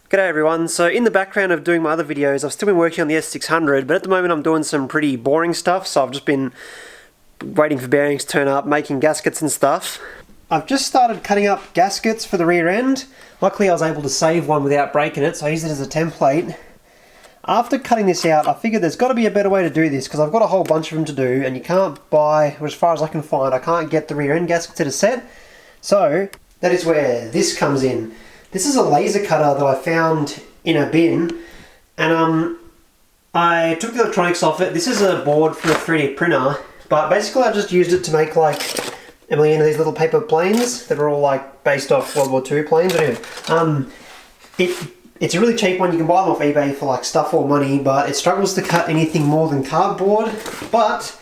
G'day everyone, so in the background of doing my other videos, I've still been working on the S600, but at the moment I'm doing some pretty boring stuff, so I've just been waiting for bearings to turn up, making gaskets and stuff. I've just started cutting up gaskets for the rear end. Luckily I was able to save one without breaking it, so I used it as a template. After cutting this out, I figured there's got to be a better way to do this, because I've got a whole bunch of them to do, and you can't buy, or as far as I can find, I can't get the rear end gaskets in a set. So, that is where this comes in. This is a laser cutter that I found in a bin, and I took the electronics off it. This is a board for a 3D printer, but basically I just used it to make like a million of these little paper planes that are all like based off World War II planes. Anyway, it's a really cheap one. You can buy them off eBay for like stuff or money, but it struggles to cut anything more than cardboard. But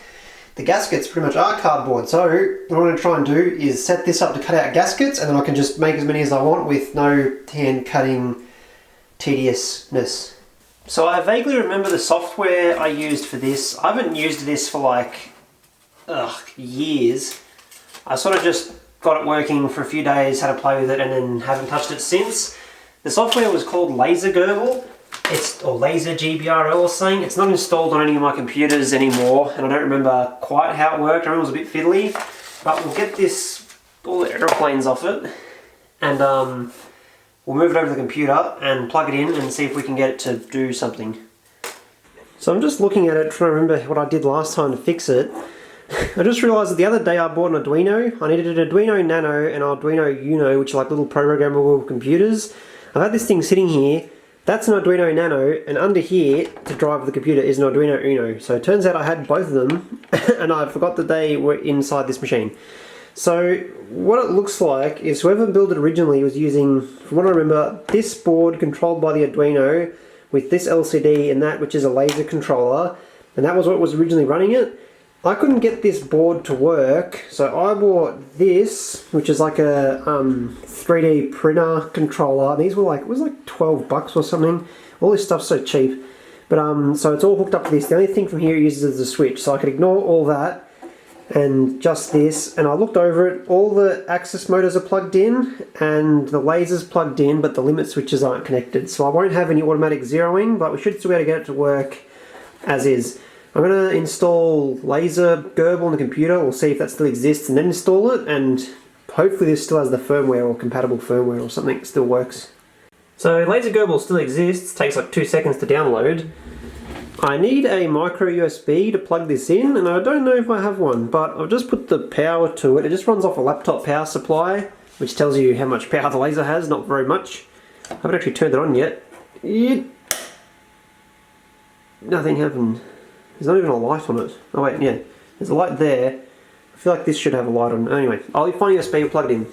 the gaskets pretty much are cardboard, so what I'm going to try and do is set this up to cut out gaskets, and then I can just make as many as I want with no hand cutting tediousness. So I vaguely remember the software I used for this. I haven't used this for like years. I sort of just got it working for a few days, had to play with it, and then haven't touched it since. The software was called Laser Gurgle. Or Laser GBRL or something. It's not installed on any of my computers anymore, and I don't remember quite how it worked. I remember it was a bit fiddly, but we'll get all the aeroplanes off it, and we'll move it over to the computer and plug it in and see if we can get it to do something. So I'm just looking at it, trying to remember what I did last time to fix it. I just realised that the other day I bought an Arduino. I needed an Arduino Nano and an Arduino Uno, which are like little programmable computers. I've had this thing sitting here. That's an Arduino Nano, and under here, to drive the computer, is an Arduino Uno. So it turns out I had both of them, and I forgot that they were inside this machine. So what it looks like is whoever built it originally was using, from what I remember, this board controlled by the Arduino with this LCD and that, which is a laser controller, and that was what was originally running it. I couldn't get this board to work, so I bought this, which is like a 3D printer controller. These were like, it was like 12 bucks or something. All this stuff's so cheap. But so it's all hooked up to this. The only thing from here it uses is the switch, so I could ignore all that and just this. And I looked over it, all the access motors are plugged in and the laser's plugged in, but the limit switches aren't connected. So I won't have any automatic zeroing, but we should still be able to get it to work as is. I'm going to install Laser Gurgle on the computer. We'll see if that still exists and then install it, and hopefully this still has the firmware or compatible firmware or something that still works. So Laser Gurgle still exists, takes like 2 seconds to download. I need a micro USB to plug this in, and I don't know if I have one, but I've just put the power to it. It just runs off a laptop power supply, which tells you how much power the laser has, not very much. I haven't actually turned it on yet. Nothing happened. There's not even a light on it. Oh wait, yeah. There's a light there. I feel like this should have a light on it. Anyway, I'll find a USB and plug it in.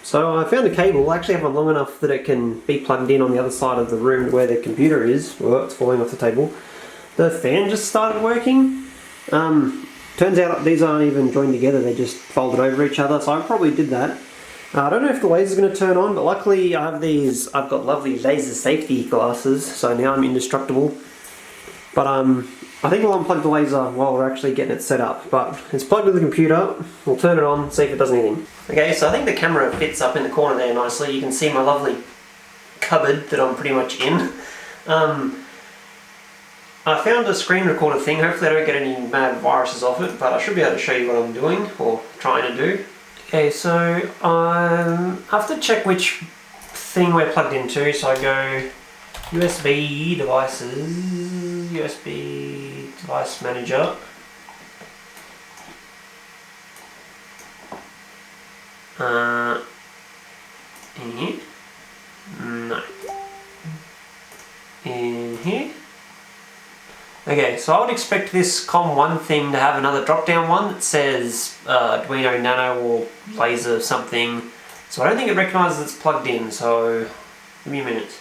So I found a cable. I actually have one long enough that it can be plugged in on the other side of the room where the computer is. Well, it's falling off the table. The fan just started working. Turns out these aren't even joined together. They're just folded over each other. So I probably did that. I don't know if the laser's going to turn on, but luckily I have these. I've got lovely laser safety glasses, so now I'm indestructible. But I think we'll unplug the laser while we're actually getting it set up, but it's plugged with the computer. We'll turn it on, see if it does anything. Okay, so I think the camera fits up in the corner there nicely. You can see my lovely cupboard that I'm pretty much in. I found a screen recorder thing. Hopefully I don't get any mad viruses off it, but I should be able to show you what I'm doing, or trying to do. Okay, so I have to check which thing we're plugged into, so I go USB devices, USB device manager. In here? No. In here? Okay, so I would expect this COM1 thing to have another drop down one that says Arduino Nano or laser something. So I don't think it recognises it's plugged in, so give me a minute.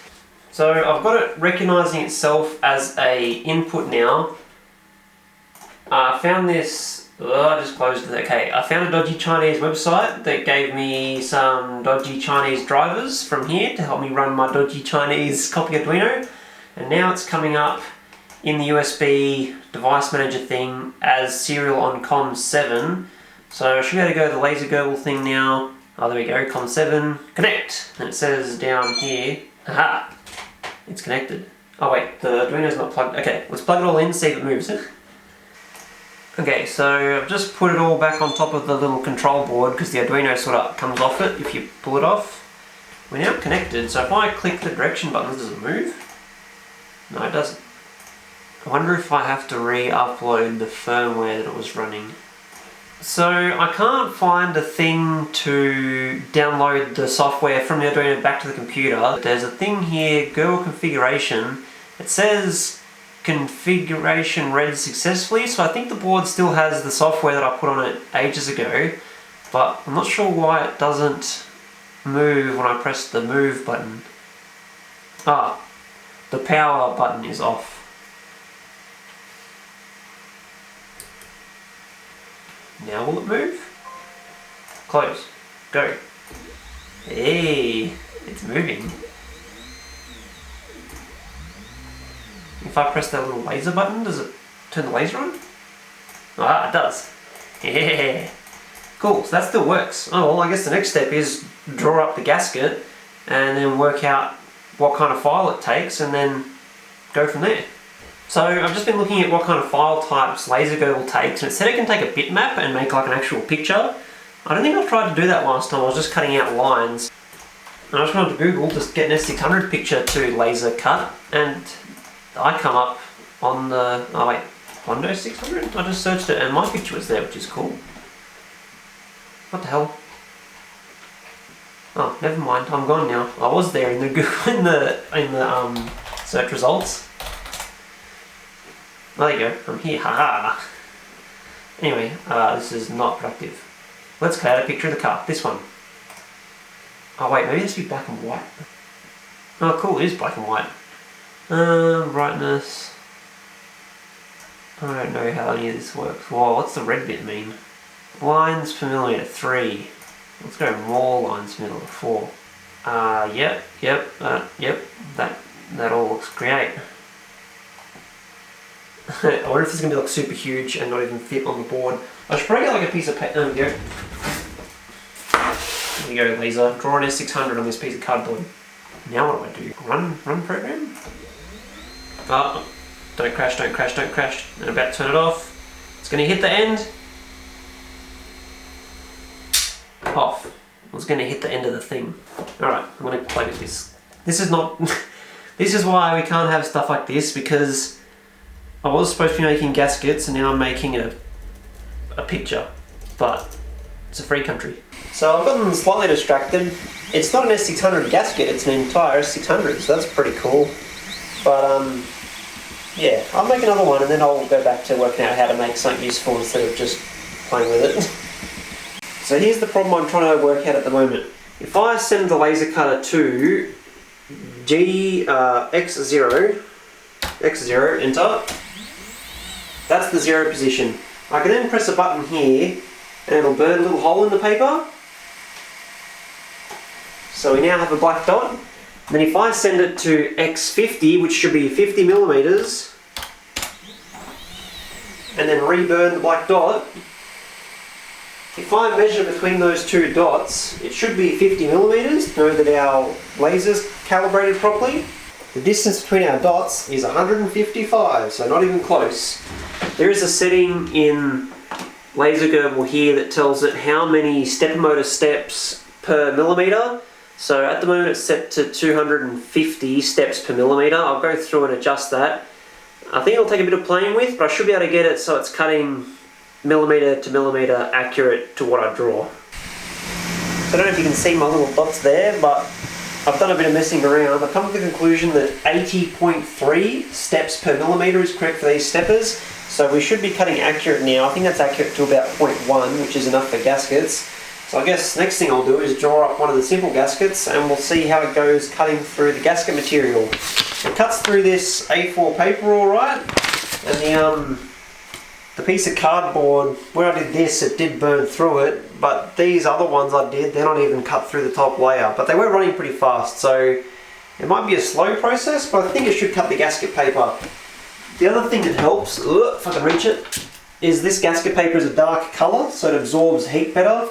So I've got it recognising itself as a input now. I found this, I just closed it. Okay, I found a dodgy Chinese website that gave me some dodgy Chinese drivers from here to help me run my dodgy Chinese copy Arduino. And now it's coming up in the USB device manager thing as serial on COM7. So I should be able to go to the Laser Gurgle thing now. Oh, there we go, COM7, connect. And it says down here, aha, It's connected. Oh wait, the Arduino's not plugged. Okay, let's plug it all in, see if it moves it. Okay, so I've just put it all back on top of the little control board because the Arduino sort of comes off it if you pull it off. We're now connected, so if I click the direction button, does it move? No, it doesn't. I wonder if I have to re-upload the firmware that it was running. So I can't find a thing to download the software from the Arduino back to the computer. There's a thing here, Go configuration. It says configuration read successfully, so I think the board still has the software that I put on it ages ago, but I'm not sure why it doesn't move when I press the move button. Ah, the power button is off. Now will it move? Close. Go. Hey, it's moving. If I press that little laser button, does it turn the laser on? Ah, it does. Yeah. Cool, so that still works. Oh well, I guess the next step is draw up the gasket and then work out what kind of file it takes and then go from there. So I've just been looking at what kind of file types LaserGurgle takes, and it said it can take a bitmap and make like an actual picture. I don't think I tried to do that last time. I was just cutting out lines. And I just went to Google to get an S600 picture to laser cut, and I come up on the, oh wait, Windows 600? I just searched it and my picture was there, which is cool. What the hell? Oh, never mind, I'm gone now. I was there in the Google, in the search results. There you go, I'm here, haha. Anyway, this is not productive. Let's create a picture of the car, this one. Oh wait, maybe this should be black and white. Oh cool, it is black and white. Brightness. I don't know how any of this works. Whoa, what's the red bit mean? Lines per millimeter, 3. Let's go more lines per millimeter, 4. Yep, that all looks great. I wonder if this is going to be like super huge and not even fit on the board. I should probably get like a piece of paper. There we go. There we go, laser. Draw an S600 on this piece of cardboard. Now what do I do? Run program? Oh, don't crash. And about to turn it off. It's going to hit the end. Off. It's going to hit the end of the thing. Alright, I'm going to play with this. This is not... This is why we can't have stuff like this, because I was supposed to be making gaskets and now I'm making a picture. But it's a free country. So I've gotten slightly distracted. It's not an S600 gasket, it's an entire S600, so that's pretty cool. But yeah, I'll make another one and then I'll go back to working out how to make something useful instead of just playing with it. So here's the problem I'm trying to work out at the moment. If I send the laser cutter to X0, enter, that's the 0 position. I can then press a button here and it'll burn a little hole in the paper. So we now have a black dot. And then if I send it to X50, which should be 50 millimeters, and then reburn the black dot, if I measure between those two dots, it should be 50 millimeters. Know that our laser's calibrated properly. The distance between our dots is 155, so not even close. There is a setting in LaserGurgle here that tells it how many stepper motor steps per millimeter. So at the moment it's set to 250 steps per millimeter. I'll go through and adjust that. I think it'll take a bit of playing with, but I should be able to get it so it's cutting millimeter to millimeter accurate to what I draw. So I don't know if you can see my little dots there, but I've done a bit of messing around. I've come to the conclusion that 80.3 steps per millimeter is correct for these steppers. So we should be cutting accurate now. I think that's accurate to about 0.1, which is enough for gaskets. So I guess next thing I'll do is draw up one of the simple gaskets and we'll see how it goes cutting through the gasket material. It cuts through this A4 paper alright, and the piece of cardboard, where I did this, it did burn through it, but these other ones I did, they're not even cut through the top layer, but they were running pretty fast, so it might be a slow process, but I think it should cut the gasket paper. The other thing that helps, if I can reach it, is this gasket paper is a dark colour, so it absorbs heat better.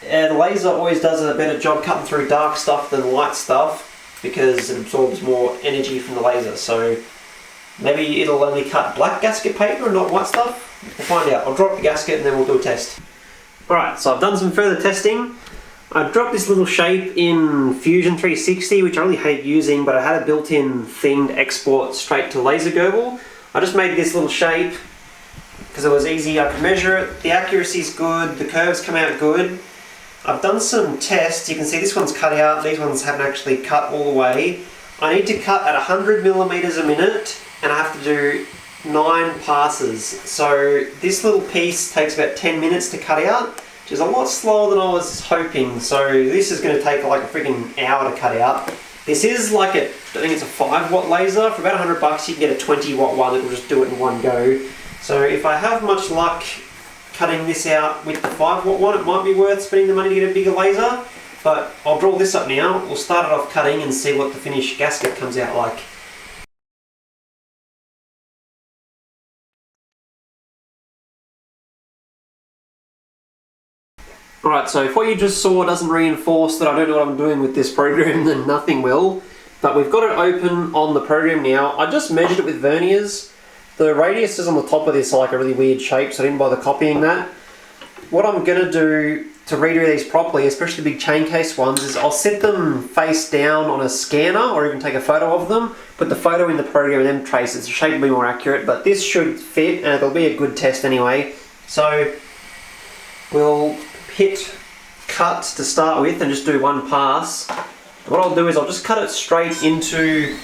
The laser always does a better job cutting through dark stuff than light stuff. because it absorbs more energy from the laser. So maybe it'll only cut black gasket paper and not white stuff. We'll find out. I'll drop the gasket and then we'll do a test. Alright, so I've done some further testing. I dropped this little shape in Fusion 360, which I really hate using, but I had a built-in thing to export straight to Laser Gerbil. I just made this little shape because it was easy. I could measure it. The accuracy's good. The curves come out good. I've done some tests. You can see this one's cut out. These ones haven't actually cut all the way. I need to cut at 100 millimeters a minute, and I have to do 9 passes. So this little piece takes about 10 minutes to cut out, which is a lot slower than I was hoping. So this is going to take like a freaking hour to cut out. This is like I think it's a 5-watt laser. For about $100 you can get a 20-watt one that will just do it in one go. So if I have much luck cutting this out with the 5-watt one, it might be worth spending the money to get a bigger laser. But I'll draw this up now. We'll start it off cutting and see what the finished gasket comes out like. Alright, so if what you just saw doesn't reinforce that I don't know what I'm doing with this program, then nothing will. But we've got it open on the program now. I just measured it with verniers. The radiuses on the top of this are like a really weird shape, so I didn't bother copying that. What I'm going to do to redo these properly, especially the big chain case ones, is I'll set them face down on a scanner or even take a photo of them, put the photo in the program and then trace it. The shape will be more accurate, but this should fit and it'll be a good test anyway. So we'll hit cut to start with and just do one pass. What I'll do is I'll just cut it straight into,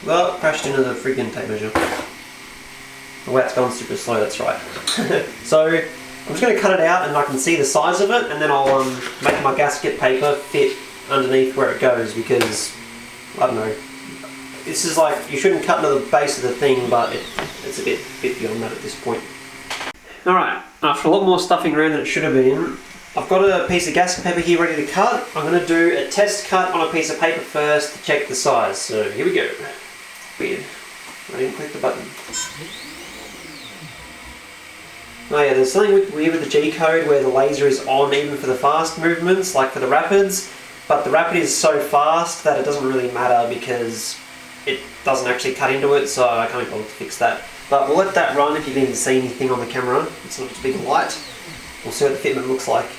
well, crashed into the freaking tape measure. Oh, wow, it's going super slow, that's right. So I'm just going to cut it out and I can see the size of it, and then I'll make my gasket paper fit underneath where it goes, because, I don't know, this is like, you shouldn't cut to the base of the thing, but it's a bit beyond that at this point. Alright, after a lot more stuffing around than it should have been, I've got a piece of gasket paper here ready to cut. I'm going to do a test cut on a piece of paper first to check the size. So here we go. Weird. I didn't click the button. Oh yeah, there's something weird with the G-code where the laser is on even for the fast movements, like for the rapids, but the rapid is so fast that it doesn't really matter because it doesn't actually cut into it, so I can't bother to fix that. But we'll let that run if you didn't see anything on the camera. It's not just a big light. We'll see what the fitment looks like.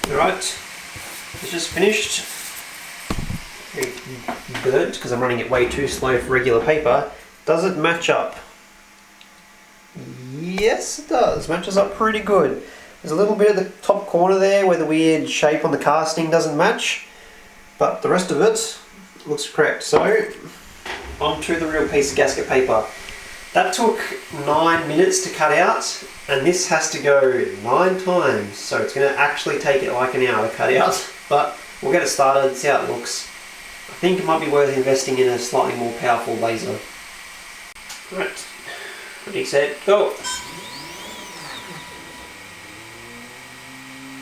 Alright, it's just finished. Very burnt because I'm running it way too slow for regular paper. Does it match up? Yes, it does. Matches up pretty good. There's a little bit at the top corner there where the weird shape on the casting doesn't match, but the rest of it looks correct. So, onto the real piece of gasket paper. That took 9 minutes to cut out, and this has to go 9 times, so it's going to actually take it like an hour to cut out, but we'll get it started, see how it looks. I think it might be worth investing in a slightly more powerful laser. Right, ready, set, go!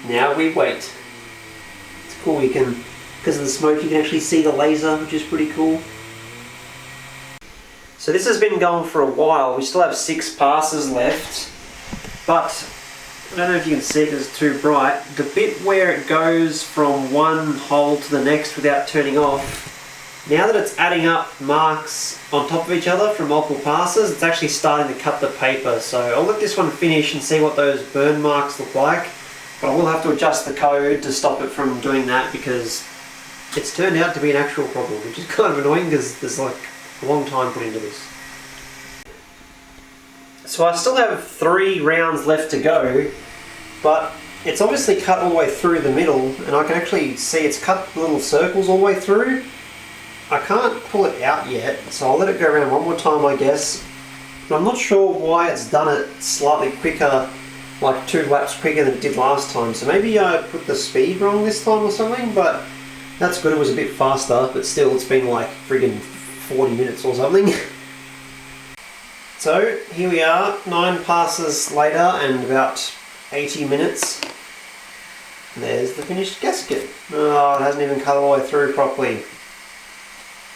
Now we wait. It's cool, you can, because of the smoke, you can actually see the laser, which is pretty cool. So this has been going for a while. We still have 6 passes left, but I don't know if you can see it because it's too bright. The bit where it goes from one hole to the next without turning off, now that it's adding up marks on top of each other from multiple passes, it's actually starting to cut the paper. So I'll let this one finish and see what those burn marks look like, but I will have to adjust the code to stop it from doing that because it's turned out to be an actual problem, which is kind of annoying because there's like a long time put into this. So I still have 3 rounds left to go, but it's obviously cut all the way through the middle, and I can actually see it's cut little circles all the way through. I can't pull it out yet, so I'll let it go around one more time, I guess. But I'm not sure why it's done it slightly quicker, like 2 laps quicker than it did last time. So maybe I put the speed wrong this time or something, but that's good, it was a bit faster, but still it's been like friggin' 40 minutes or something. So here we are, 9 passes later and about 80 minutes. And there's the finished gasket. Oh, it hasn't even cut all the way through properly.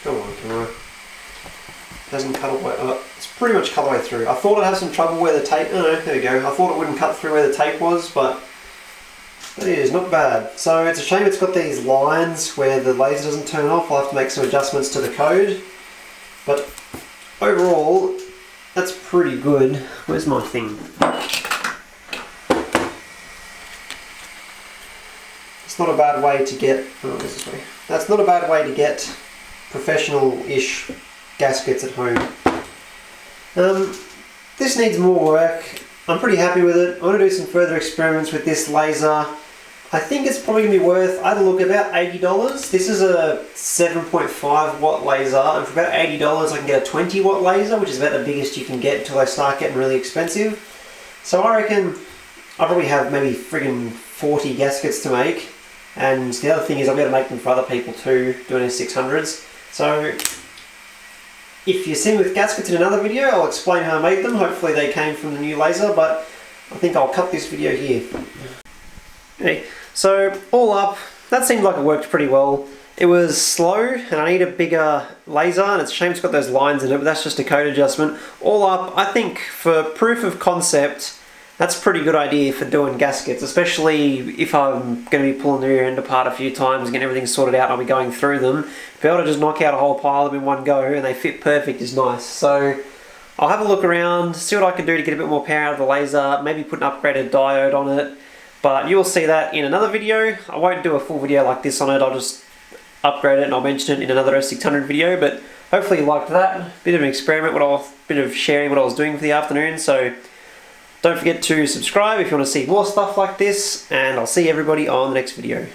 Come on, camera. It hasn't cut all the way, it's pretty much cut all the way through. I thought I'd have some trouble where the tape, oh no, there we go. I thought it wouldn't cut through where the tape was, but It is, not bad. So it's a shame it's got these lines where the laser doesn't turn off. I'll have to make some adjustments to the code. But overall, that's pretty good. Where's my thing? It's not a bad way to get... Oh, this way. That's not a bad way to get professional-ish gaskets at home. This needs more work. I'm pretty happy with it. I want to do some further experiments with this laser. I think it's probably going to be worth, I had a look, about $80. This is a 7.5 watt laser, and for about $80 I can get a 20 watt laser, which is about the biggest you can get until they start getting really expensive. So I reckon I probably have maybe friggin' 40 gaskets to make, and the other thing is I'll be able to make them for other people too, doing S600s. So if you see me with gaskets in another video, I'll explain how I made them. Hopefully they came from the new laser, but I think I'll cut this video here. Okay, so all up, that seemed like it worked pretty well. It was slow, and I need a bigger laser, and it's a shame it's got those lines in it, but that's just a code adjustment. All up, I think for proof of concept, that's a pretty good idea for doing gaskets, especially if I'm going to be pulling the rear end apart a few times and getting everything sorted out and I'll be going through them. To be able to just knock out a whole pile of them in one go and they fit perfect is nice. So I'll have a look around, see what I can do to get a bit more power out of the laser, maybe put an upgraded diode on it. But you'll see that in another video. I won't do a full video like this on it, I'll just upgrade it and I'll mention it in another S600 video. But hopefully you liked that. Bit of an experiment, bit of sharing what I was doing for the afternoon. So don't forget to subscribe if you want to see more stuff like this, and I'll see everybody on the next video.